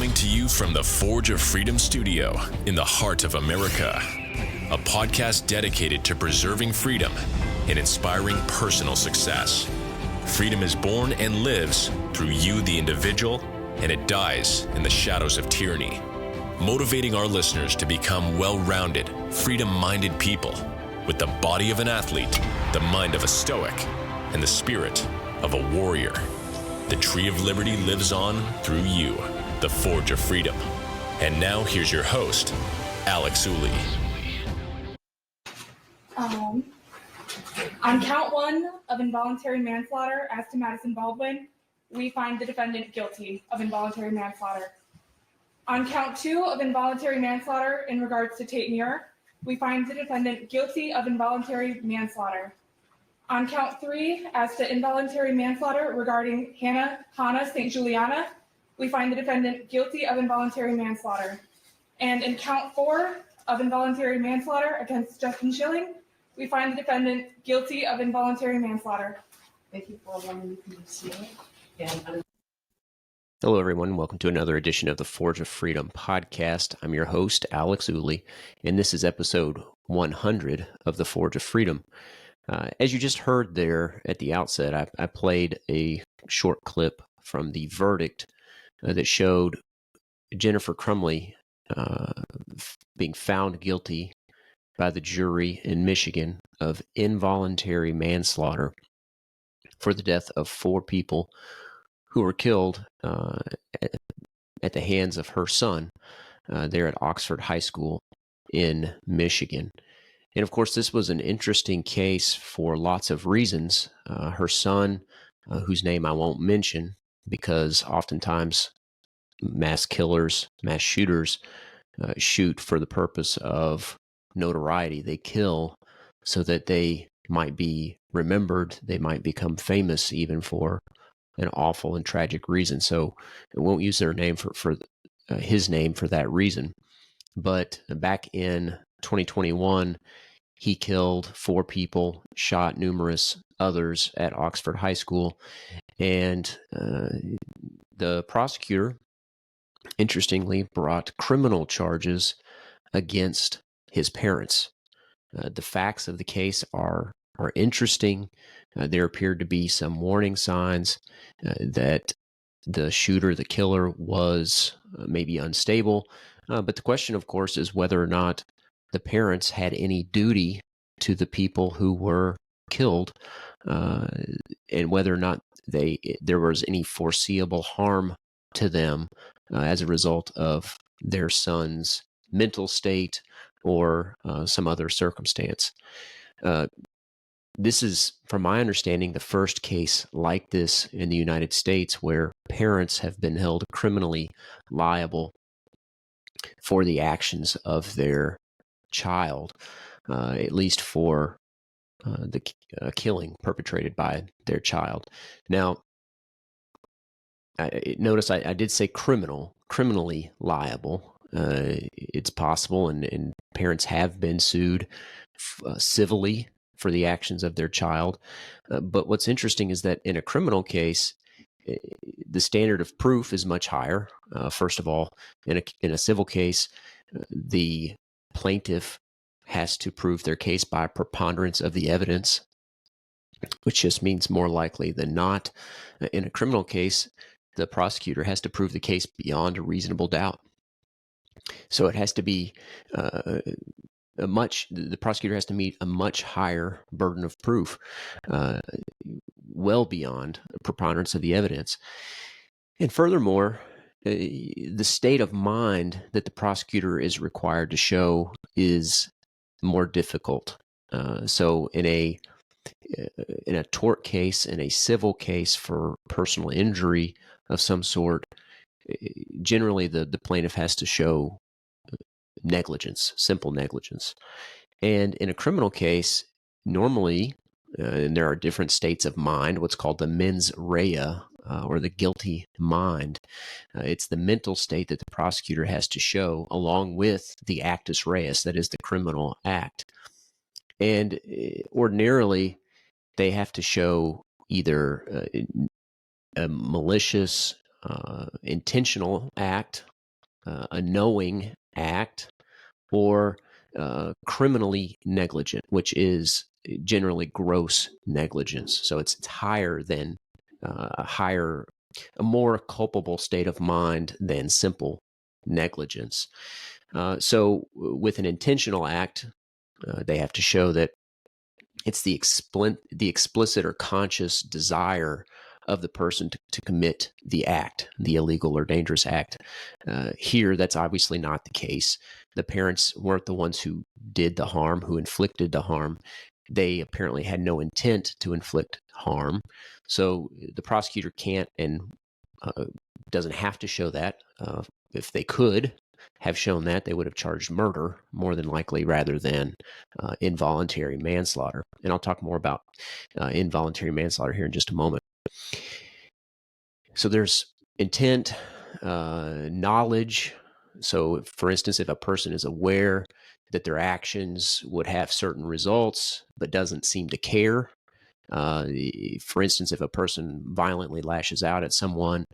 Coming to you from the Forge of Freedom studio in the heart of America. A podcast dedicated to preserving freedom and inspiring personal success. Freedom is born and lives through you, the individual, and it dies in the shadows of tyranny. Motivating our listeners to become well-rounded, freedom-minded people with the body of an athlete, the mind of a stoic, and the spirit of a warrior. The tree of liberty lives on through you, the Forge of Freedom. And now here's your host, Alex Ooley. On count one of involuntary manslaughter as to Madison Baldwin, we find the defendant guilty of involuntary manslaughter. On count two of involuntary manslaughter in regards to Tate Muir, we find the defendant guilty of involuntary manslaughter. On count three as to involuntary manslaughter regarding Hannah St. Juliana, we find the defendant guilty of involuntary manslaughter. And in count four of involuntary manslaughter against Justin Schilling, we find the defendant guilty of involuntary manslaughter. Thank you for allowing me to see it. Hello, everyone. Welcome to another edition of the Forge of Freedom podcast. I'm your host, Alex Ooley, and this is episode 100 of the Forge of Freedom. As you just heard there at the outset, I played a short clip from the verdict that showed Jennifer Crumbley being found guilty by the jury in Michigan of involuntary manslaughter for the death of 4 people who were killed at the hands of her son there at Oxford High School in Michigan. And of course, this was an interesting case for lots of reasons. Her son, whose name I won't mention, because oftentimes mass killers, mass shooters shoot for the purpose of notoriety. They kill so that they might be remembered, they might become famous even for an awful and tragic reason. So I won't use their name for his name for that reason. But back in 2021, he killed 4 people, shot numerous others at Oxford High School, and the prosecutor, interestingly, brought criminal charges against his parents. The facts of the case are interesting. There appeared to be some warning signs that the shooter, the killer, was maybe unstable. But the question, of course, is whether or not the parents had any duty to the people who were killed, and whether or not there was any foreseeable harm to them as a result of their son's mental state or some other circumstance. This is, from my understanding, the first case like this in the United States where parents have been held criminally liable for the actions of their child, at least for the killing perpetrated by their child. Now, notice I did say criminally liable. It's possible, and parents have been sued civilly for the actions of their child. But what's interesting is that in a criminal case, the standard of proof is much higher. First of all, in a civil case, the plaintiff has to prove their case by preponderance of the evidence, which just means more likely than not. In a criminal case, the prosecutor has to prove the case beyond a reasonable doubt. So it has to be the prosecutor has to meet a much higher burden of proof, well beyond preponderance of the evidence. And furthermore, the state of mind that the prosecutor is required to show is more difficult. So in a tort case, in a civil case for personal injury of some sort, generally the plaintiff has to show negligence, simple negligence. And in a criminal case, normally, and there are different states of mind, what's called the mens rea, or the guilty mind. It's the mental state that the prosecutor has to show along with the actus reus, that is the criminal act. And ordinarily, they have to show either a malicious intentional act, a knowing act, or criminally negligent, which is generally gross negligence. So it's higher than a more culpable state of mind than simple negligence. So with an intentional act, they have to show that it's the explicit or conscious desire of the person to commit the act, the illegal or dangerous act. Here, that's obviously not the case. The parents weren't the ones who did the harm, who inflicted the harm. They apparently had no intent to inflict harm. So the prosecutor can't and doesn't have to show that. If they could have shown that, they would have charged murder more than likely rather than involuntary manslaughter. And I'll talk more about involuntary manslaughter here in just a moment. So there's intent, knowledge. So for instance, if a person is aware that their actions would have certain results but doesn't seem to care, for instance, if a person violently lashes out at someone,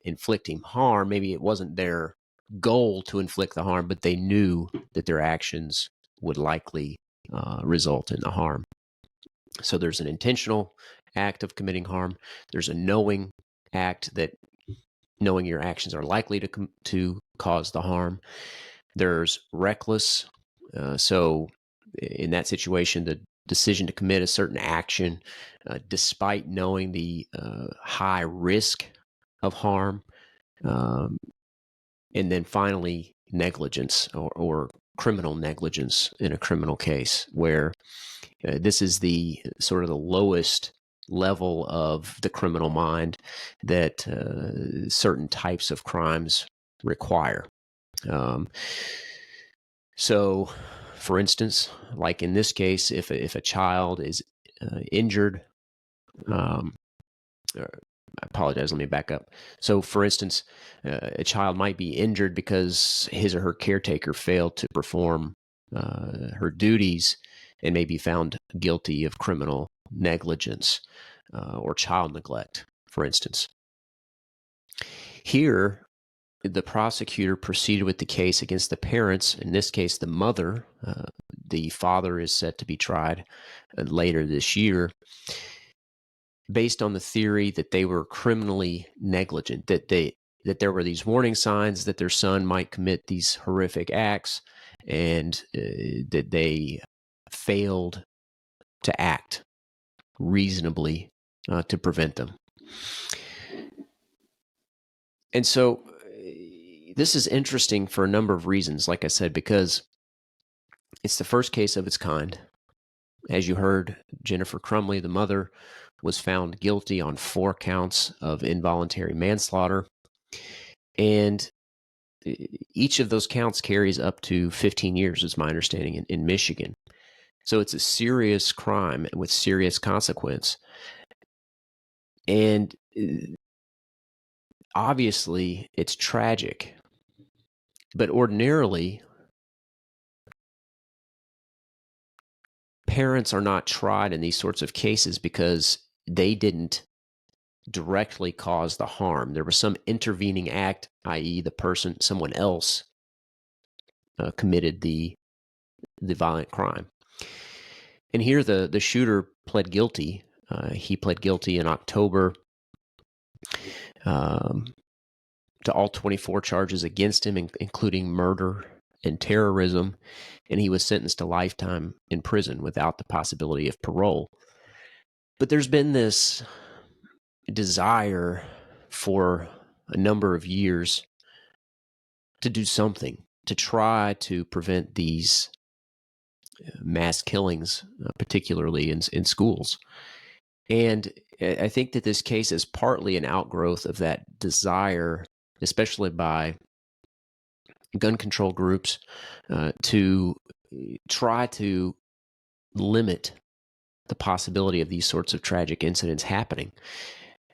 inflicting harm, maybe it wasn't their goal to inflict the harm, but they knew that their actions would likely result in the harm. So there's an intentional act of committing harm. There's a knowing act, that knowing your actions are likely to cause the harm. There's reckless. So in that situation, the decision to commit a certain action, despite knowing the high risk of harm. And then finally, negligence or criminal negligence in a criminal case, where this is the sort of the lowest level of the criminal mind that certain types of crimes require. So, for instance, like in this case, if a child is injured, I apologize, let me back up. So, for instance, a child might be injured because his or her caretaker failed to perform her duties and may be found guilty of criminal negligence or child neglect, for instance. Here, the prosecutor proceeded with the case against the parents, in this case, the mother. The father is set to be tried later this year, based on the theory that they were criminally negligent, that there were these warning signs that their son might commit these horrific acts, and that they failed to act reasonably to prevent them. And so this is interesting for a number of reasons, like I said, because it's the first case of its kind. As you heard, Jennifer Crumbley, the mother, was found guilty on 4 counts of involuntary manslaughter. And each of those counts carries up to 15 years, is my understanding, in Michigan. So it's a serious crime with serious consequence. And obviously, it's tragic. But ordinarily, parents are not tried in these sorts of cases because they didn't directly cause the harm. There was some intervening act, i.e., someone else committed the violent crime. And here the shooter pled guilty. He pled guilty in October to all 24 charges against him, including murder and terrorism, and he was sentenced to lifetime in prison without the possibility of parole. But there's been this desire for a number of years to do something, to try to prevent these mass killings, particularly in schools. And I think that this case is partly an outgrowth of that desire, especially by gun control groups, to try to limit the possibility of these sorts of tragic incidents happening.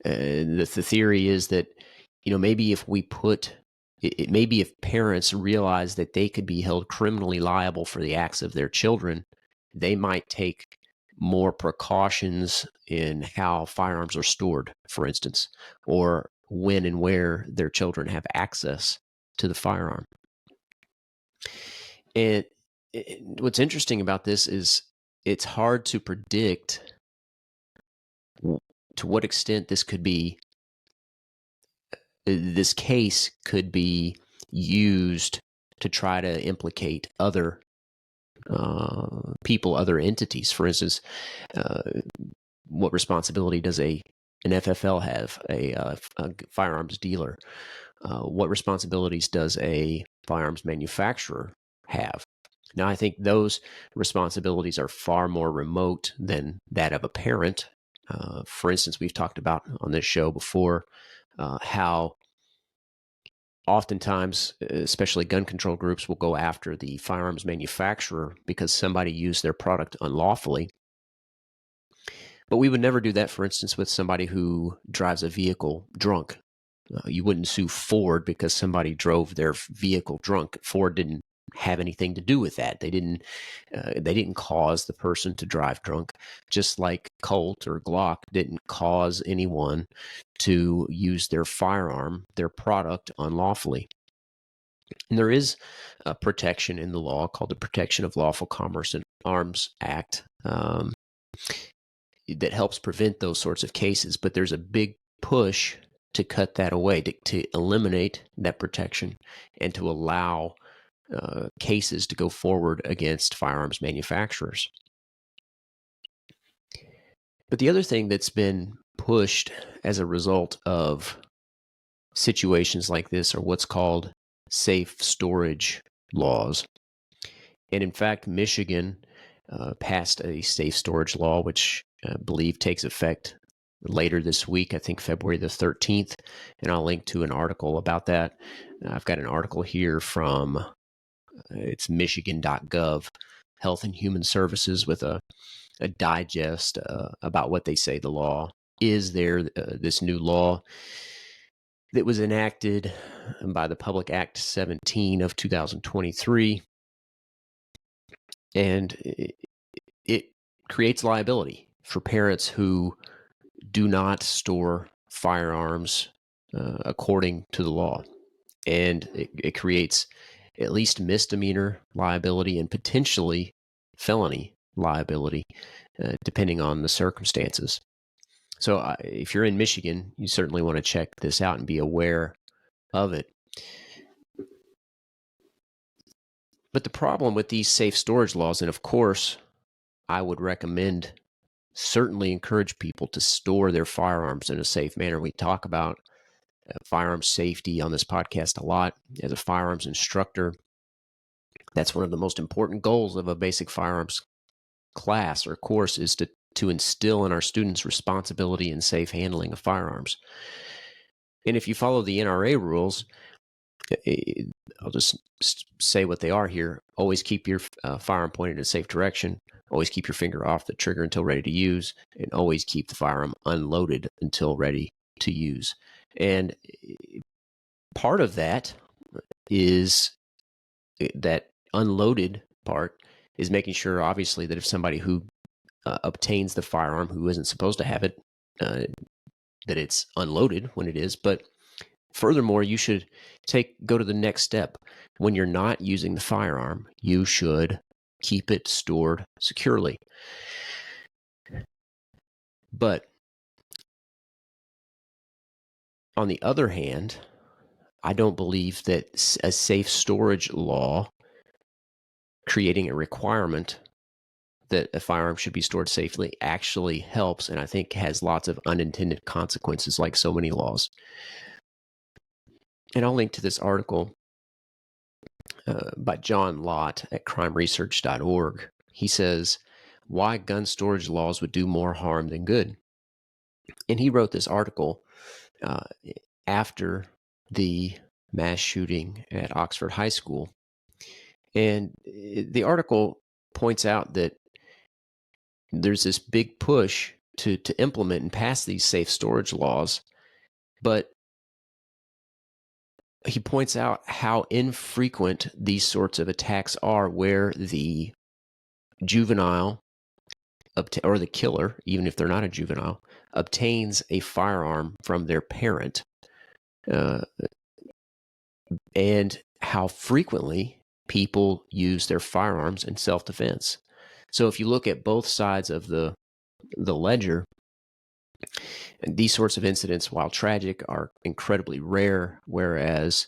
The theory is that, maybe if parents realize that they could be held criminally liable for the acts of their children, they might take more precautions in how firearms are stored, for instance, or when and where their children have access to the firearm. And what's interesting about this is it's hard to predict to what extent this case could be used to try to implicate other people, other entities. For instance, what responsibility does an FFL have, a firearms dealer? What responsibilities does a firearms manufacturer have? Now, I think those responsibilities are far more remote than that of a parent. For instance, we've talked about on this show before how oftentimes, especially gun control groups, will go after the firearms manufacturer because somebody used their product unlawfully. But we would never do that, for instance, with somebody who drives a vehicle drunk. You wouldn't sue Ford because somebody drove their vehicle drunk. Ford didn't have anything to do with that. They didn't cause the person to drive drunk, just like Colt or Glock didn't cause anyone to use their firearm, their product, unlawfully. And there is a protection in the law called the Protection of Lawful Commerce in Arms Act that helps prevent those sorts of cases. But there's a big push to cut that away, to eliminate that protection and to allow cases to go forward against firearms manufacturers. But the other thing that's been pushed as a result of situations like this are what's called safe storage laws. And in fact, Michigan passed a safe storage law, which I believe takes effect later this week, I think February the 13th. And I'll link to an article about that. I've got an article here from it's michigan.gov, Health and Human Services, with a digest about what they say the law is there. This new law that was enacted by the Public Act 17 of 2023. And it creates liability for parents who do not store firearms according to the law. And it creates at least misdemeanor liability and potentially felony liability, depending on the circumstances. So if you're in Michigan, you certainly want to check this out and be aware of it. But the problem with these safe storage laws, and of course, I would certainly encourage people to store their firearms in a safe manner. We talk about firearms safety on this podcast a lot. As a firearms instructor, that's one of the most important goals of a basic firearms class or course, is to instill in our students responsibility and safe handling of firearms. And if you follow the NRA rules, I'll just say what they are here. Always keep your firearm pointed in a safe direction. Always keep your finger off the trigger until ready to use. And always keep the firearm unloaded until ready to use. And part of that is that unloaded part is making sure, obviously, that if somebody who obtains the firearm who isn't supposed to have it, that it's unloaded when it is. But furthermore, you should go to the next step. When you're not using the firearm, you should keep it stored securely. But on the other hand, I don't believe that a safe storage law creating a requirement that a firearm should be stored safely actually helps, and I think has lots of unintended consequences, like so many laws. And I'll link to this article by John Lott at crimeresearch.org. He says, why gun storage laws would do more harm than good. And he wrote this article after the mass shooting at Oxford High School. And the article points out that there's this big push to implement and pass these safe storage laws, but he points out how infrequent these sorts of attacks are, where the juvenile or the killer, even if they're not a juvenile, obtains a firearm from their parent and how frequently people use their firearms in self-defense. So if you look at both sides of the ledger, these sorts of incidents, while tragic, are incredibly rare, whereas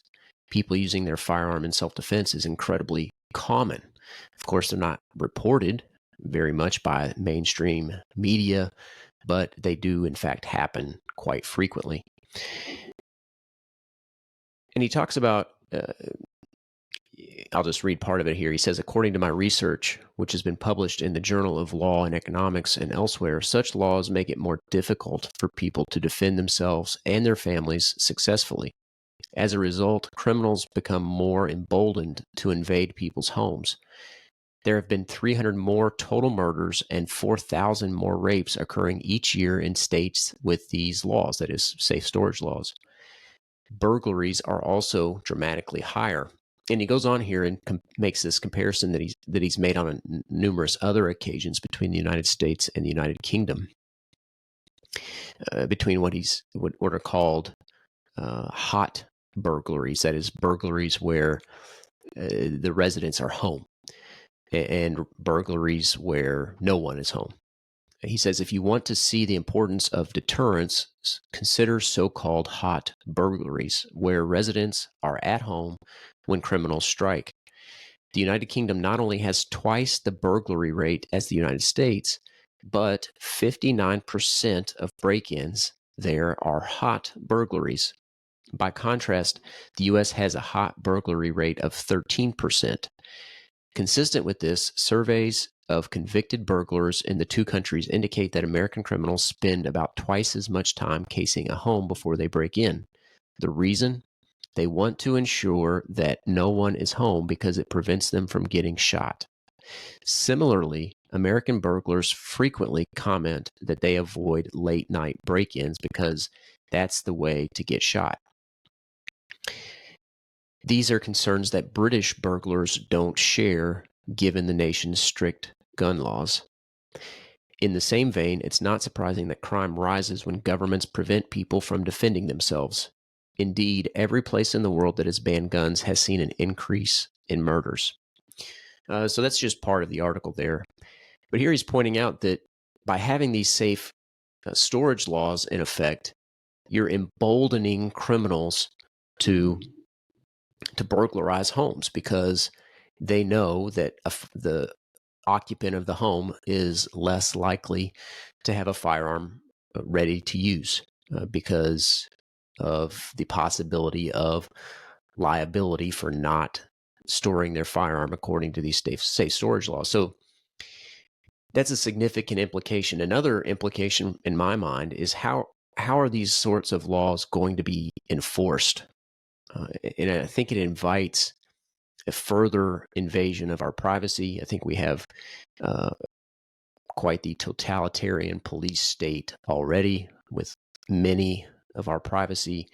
people using their firearm in self-defense is incredibly common. Of course, they're not reported very much by mainstream media, but they do, in fact, happen quite frequently. And he talks about, I'll just read part of it here. He says, according to my research, which has been published in the Journal of Law and Economics and elsewhere, such laws make it more difficult for people to defend themselves and their families successfully. As a result, criminals become more emboldened to invade people's homes. There have been 300 more total murders and 4,000 more rapes occurring each year in states with these laws, that is, safe storage laws. Burglaries are also dramatically higher. And he goes on here and makes this comparison that he's made on numerous other occasions between the United States and the United Kingdom, between what are called hot burglaries, that is, burglaries where the residents are home, and burglaries where no one is home. He says, if you want to see the importance of deterrence, consider so-called hot burglaries, where residents are at home when criminals strike. The United Kingdom not only has twice the burglary rate as the United States, but 59% of break-ins there are hot burglaries. By contrast, the U.S. has a hot burglary rate of 13%. Consistent with this, surveys of convicted burglars in the two countries indicate that American criminals spend about twice as much time casing a home before they break in. The reason? They want to ensure that no one is home because it prevents them from getting shot. Similarly, American burglars frequently comment that they avoid late-night break-ins because that's the way to get shot. These are concerns that British burglars don't share, given the nation's strict gun laws. In the same vein, it's not surprising that crime rises when governments prevent people from defending themselves. Indeed, every place in the world that has banned guns has seen an increase in murders. So that's just part of the article there. But here he's pointing out that by having these safe storage laws in effect, you're emboldening criminals to burglarize homes because they know that the occupant of the home is less likely to have a firearm ready to use because of the possibility of liability for not storing their firearm according to these safe storage laws. So that's a significant implication. Another implication in my mind is how are these sorts of laws going to be enforced? And I think it invites a further invasion of our privacy. I think we have quite the totalitarian police state already, with many of our privacy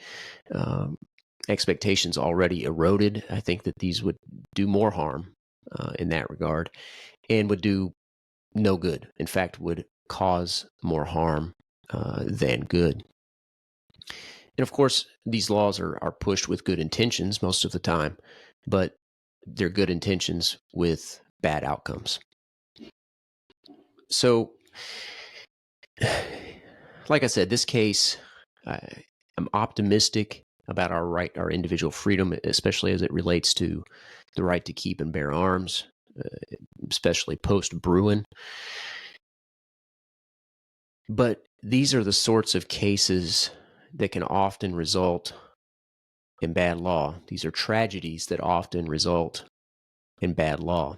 expectations already eroded. I think that these would do more harm in that regard and would do no good. In fact, would cause more harm than good. And of course, these laws are pushed with good intentions most of the time, but they're good intentions with bad outcomes. So, like I said, this case, I'm optimistic about our individual freedom, especially as it relates to the right to keep and bear arms, especially post-Bruin. But these are the sorts of cases that can often result in bad law. These are tragedies that often result in bad law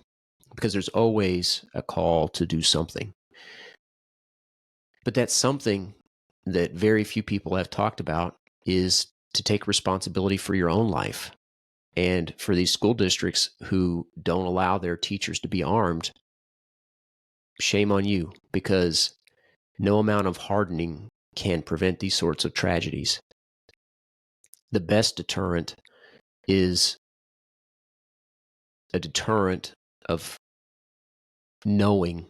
because there's always a call to do something. But that something that very few people have talked about is to take responsibility for your own life. And for these school districts who don't allow their teachers to be armed, shame on you, because no amount of hardening can prevent these sorts of tragedies. The best deterrent is a deterrent of knowing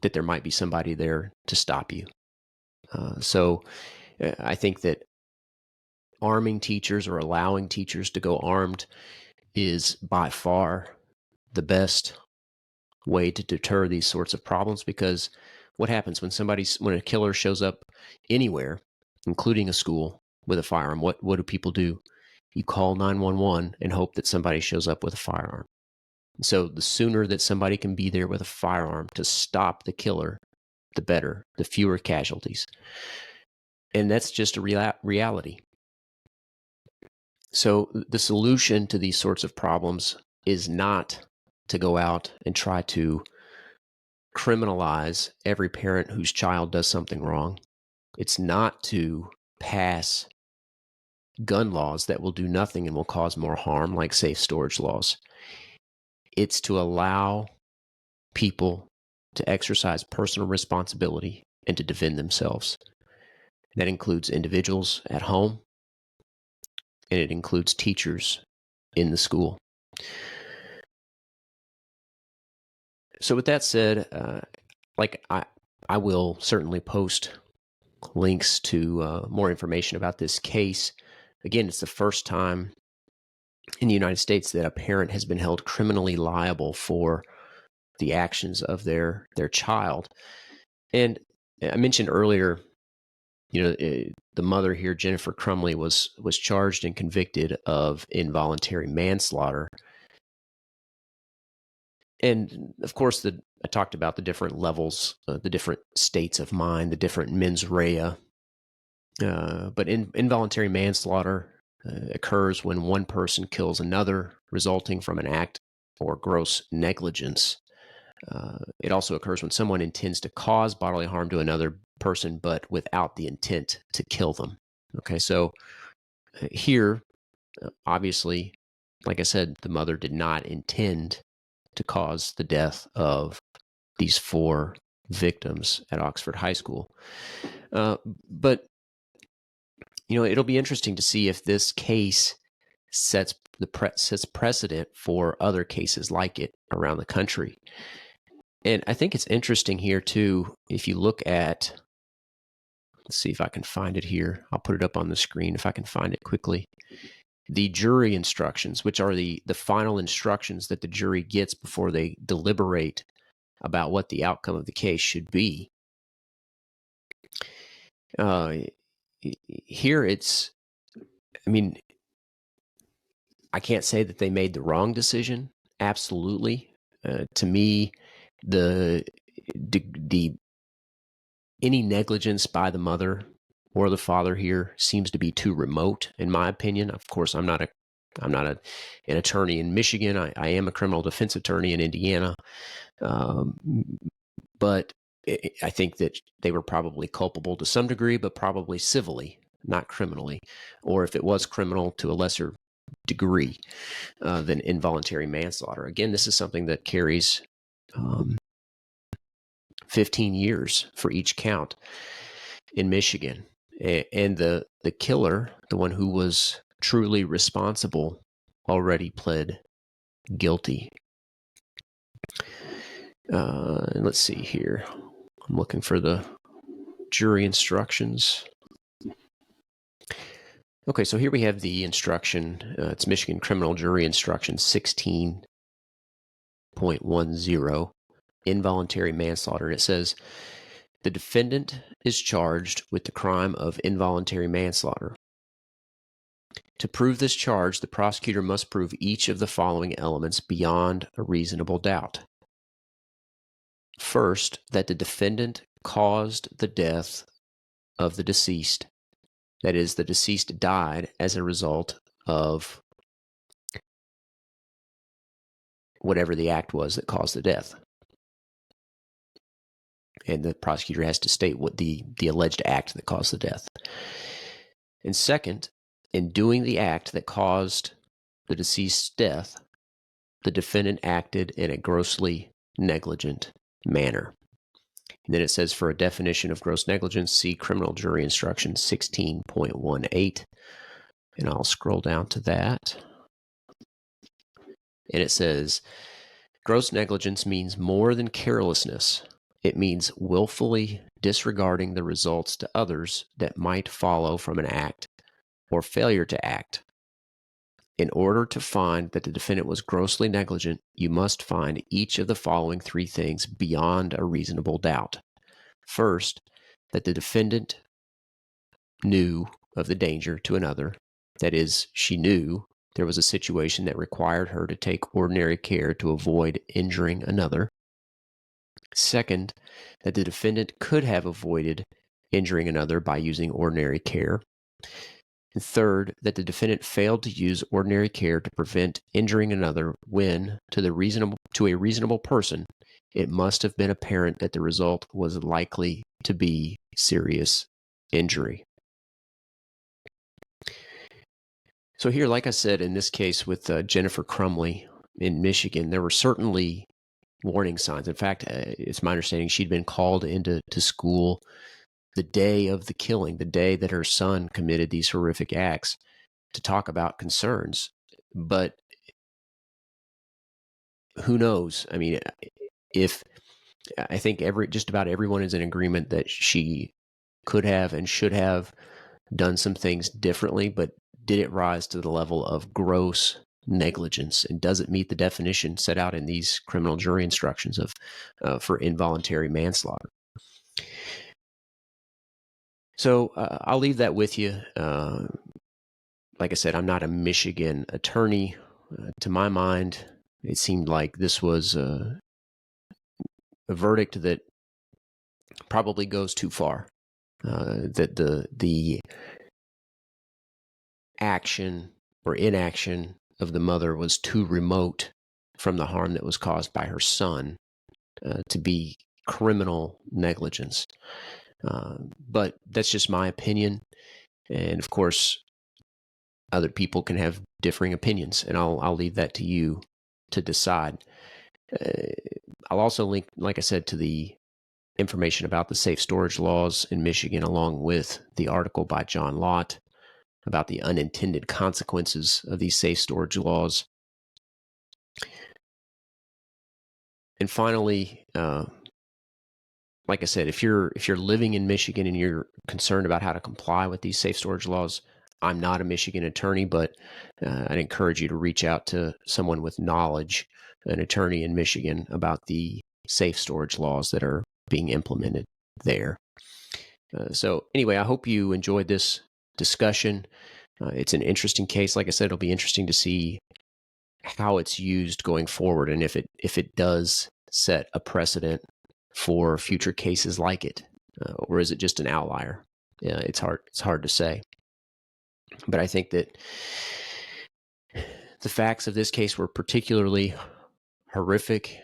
that there might be somebody there to stop you. So I think that arming teachers or allowing teachers to go armed is by far the best way to deter these sorts of problems, because what happens when a killer shows up anywhere, including a school, with a firearm? What do people do? You call 911 and hope that somebody shows up with a firearm. So the sooner that somebody can be there with a firearm to stop the killer, the better, the fewer casualties. And that's just a reality. So the solution to these sorts of problems is not to go out and try to criminalize every parent whose child does something wrong. It's not to pass gun laws that will do nothing and will cause more harm, like safe storage laws. It's to allow people to exercise personal responsibility and to defend themselves. That includes individuals at home, and it includes teachers in the school. So with that said, I will certainly post links to more information about this case. Again, it's the first time in the United States that a parent has been held criminally liable for the actions of their child. And I mentioned earlier, the mother here, Jennifer Crumbley, was charged and convicted of involuntary manslaughter. And of course, I talked about the different levels, the different states of mind, the different mens rea. But involuntary manslaughter occurs when one person kills another, resulting from an act or gross negligence. It also occurs when someone intends to cause bodily harm to another person, but without the intent to kill them. Okay, so here, obviously, like I said, the mother did not intend to cause the death of these 4 victims at Oxford High School. But, it'll be interesting to see if this case sets precedent for other cases like it around the country. And I think it's interesting here, too, if you look at, let's see if I can find it here. I'll put it up on the screen if I can find it quickly. The jury instructions, which are the final instructions that the jury gets before they deliberate about what the outcome of the case should be. Here I can't say that they made the wrong decision. Absolutely. To me, any negligence by the mother or the father here seems to be too remote, in my opinion. Of course, I'm not an attorney in Michigan. I am a criminal defense attorney in Indiana. But I think that they were probably culpable to some degree, but probably civilly, not criminally. Or if it was criminal, to a lesser degree than involuntary manslaughter. Again, this is something that carries 15 years for each count in Michigan. And the killer, the one who was truly responsible, already pled guilty. And let's see here. I'm looking for the jury instructions. Okay, so here we have the instruction. It's Michigan Criminal Jury Instruction 16.10, involuntary manslaughter. And it says, the defendant is charged with the crime of involuntary manslaughter. To prove this charge, the prosecutor must prove each of the following elements beyond a reasonable doubt. First, that the defendant caused the death of the deceased. That is, the deceased died as a result of whatever the act was that caused the death. And the prosecutor has to state what the alleged act that caused the death. And second, in doing the act that caused the deceased's death, the defendant acted in a grossly negligent manner. And then it says, for a definition of gross negligence, see Criminal Jury Instruction 16.18. And I'll scroll down to that. And it says, gross negligence means more than carelessness. It means willfully disregarding the results to others that might follow from an act or failure to act. In order to find that the defendant was grossly negligent, you must find each of the following three things beyond a reasonable doubt. First, that the defendant knew of the danger to another. That is, she knew there was a situation that required her to take ordinary care to avoid injuring another. Second, that the defendant could have avoided injuring another by using ordinary care. And third, that the defendant failed to use ordinary care to prevent injuring another when, to a reasonable person, it must have been apparent that the result was likely to be serious injury. So here, like I said, in this case with Jennifer Crumbley in Michigan, there were certainly warning signs. In fact, it's my understanding she'd been called into school the day of the killing, the day that her son committed these horrific acts, to talk about concerns. But who knows? I mean, I think just about everyone is in agreement that she could have and should have done some things differently, but did it rise to the level of gross negligence, and does it meet the definition set out in these criminal jury instructions for involuntary manslaughter? So I'll leave that with you. Like I said, I'm not a Michigan attorney. To my mind, it seemed like this was a verdict that probably goes too far. That the action or inaction of the mother was too remote from the harm that was caused by her son to be criminal negligence. But that's just my opinion. And of course, other people can have differing opinions, and I'll leave that to you to decide. I'll also link, like I said, to the information about the safe storage laws in Michigan, along with the article by John Lott about the unintended consequences of these safe storage laws. And finally, like I said, if you're living in Michigan and you're concerned about how to comply with these safe storage laws, I'm not a Michigan attorney, but I'd encourage you to reach out to someone with knowledge, an attorney in Michigan, about the safe storage laws that are being implemented there. So anyway, I hope you enjoyed this discussion. It's an interesting case. Like I said, it'll be interesting to see how it's used going forward, and if it does set a precedent for future cases like it, or is it just an outlier? It's hard to say. But I think that the facts of this case were particularly horrific,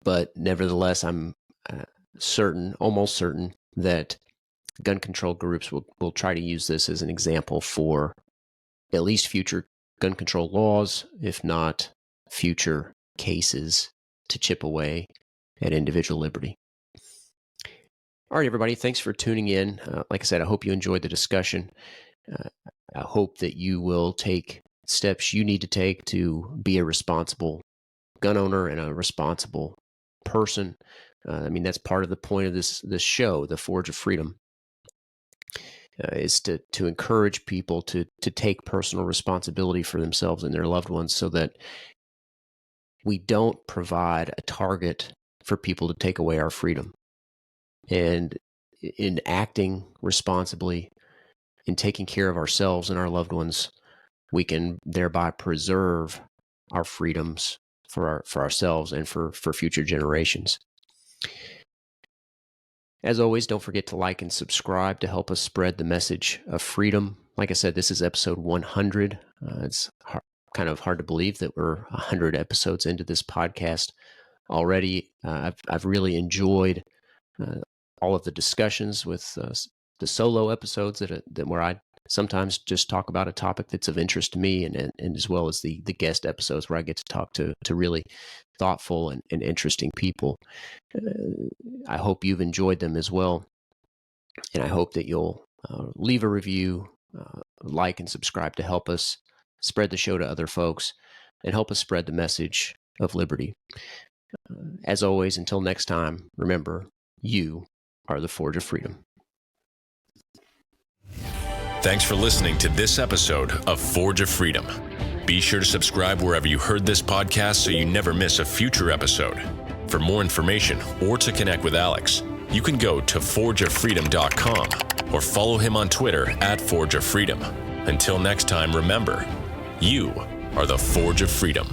but nevertheless, I'm almost certain that gun control groups will try to use this as an example for at least future gun control laws, if not future cases, to chip away at individual liberty. All right, everybody, thanks for tuning in. Like I said, I hope you enjoyed the discussion. I hope that you will take steps you need to take to be a responsible gun owner and a responsible person. I mean, that's part of the point of this show, The Forge of Freedom, is to encourage people to take personal responsibility for themselves and their loved ones, so that we don't provide a target for people to take away our freedom. And in acting responsibly, in taking care of ourselves and our loved ones, we can thereby preserve our freedoms for ourselves and for future generations. As always, don't forget to like and subscribe to help us spread the message of freedom. Like I said, this is episode 100. It's kind of hard to believe that we're 100 episodes into this podcast already. I've really enjoyed all of the discussions with the solo episodes where I sometimes just talk about a topic that's of interest to me, and as well as the guest episodes where I get to talk to really thoughtful and interesting people. I hope you've enjoyed them as well, and I hope that you'll leave a review, like and subscribe to help us spread the show to other folks and help us spread the message of liberty. As always, until next time, remember, you are the Forge of Freedom. Thanks for listening to this episode of Forge of Freedom. Be sure to subscribe wherever you heard this podcast so you never miss a future episode. For more information or to connect with Alex, you can go to forgeoffreedom.com or follow him on Twitter at Forge of Freedom. Until next time, remember, you are the Forge of Freedom.